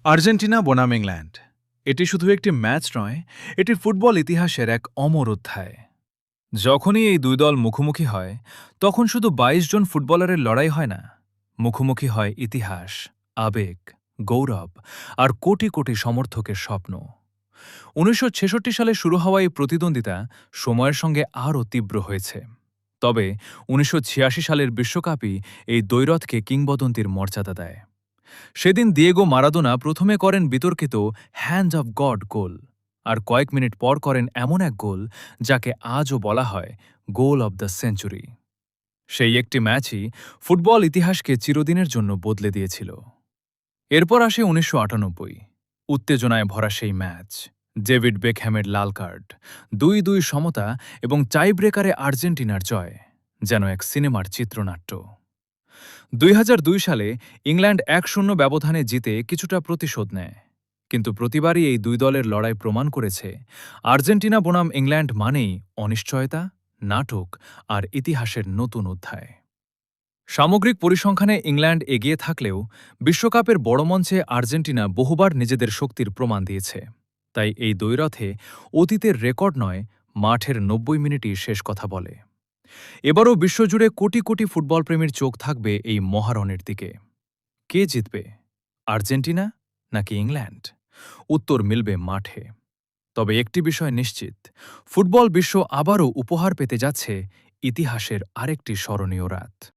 Argentina বনাম England এটি শুধু একটি ম্যাচ নয়, এটি ফুটবল ইতিহাসের এক অমর অধ্যায়। যখনই এই দুই দল মুখোমুখি হয়, তখন শুধু ২২ জন ফুটবলারের লড়াই হয় না, মুখোমুখি হয় ইতিহাস, আবেগ, গৌরব আর কোটি কোটি সমর্থকের স্বপ্ন। ১৯৬৬ সালে শুরু হওয়া এই প্রতিদ্বন্দ্বিতা সময়ের সঙ্গে আরও তীব্র হয়েছে। তবে ১৯৮৬ সালের বিশ্বকাপই এই দ্বৈরথকে কিংবদন্তির মর্যাদা দেয়। সেদিন দিয়েগো মারাদোনা প্রথমে করেন বিতর্কিত হ্যান্ড অফ গড গোল, আর কয়েক মিনিট পর করেন এমন এক গোল যাকে আজও বলা হয় গোল অব দ্য সেঞ্চুরি। সেই একটি ম্যাচই ফুটবল ইতিহাসকে চিরদিনের জন্য বদলে দিয়েছিল। এরপর আসে ১৯৯৮, উত্তেজনায় ভরা সেই ম্যাচ, ডেভিড বেকহ্যামের লাল কার্ড, ২-২ সমতা এবং টাইব্রেকারে আর্জেন্টিনার জয়, যেন এক সিনেমার চিত্রনাট্য। ২০০২ সালে ইংল্যান্ড ১-০ ব্যবধানে জিতে কিছুটা প্রতিশোধ নেয়, কিন্তু প্রতিবারই এই দুই দলের লড়াই প্রমাণ করেছে আর্জেন্টিনা বনাম ইংল্যান্ড মানেই অনিশ্চয়তা, নাটক আর ইতিহাসের নতুন অধ্যায়। সামগ্রিক পরিসংখ্যানে ইংল্যান্ড এগিয়ে থাকলেও বিশ্বকাপের বড় মঞ্চে আর্জেন্টিনা বহুবার নিজেদের শক্তির প্রমাণ দিয়েছে। তাই এই দ্বৈরথে অতীতের রেকর্ড নয়, মাঠের ৯০ মিনিটই শেষ কথা বলে। এবারও বিশ্বজুড়ে কোটি কোটি ফুটবলপ্রেমীর চোখ থাকবে এই মহারণের দিকে। কে জিতবে, আর্জেন্টিনা নাকি ইংল্যান্ড? উত্তর মিলবে মাঠে। তবে একটি বিষয় নিশ্চিত, ফুটবল বিশ্ব আবারও উপহার পেতে যাচ্ছে ইতিহাসের আরেকটি স্মরণীয় রাত।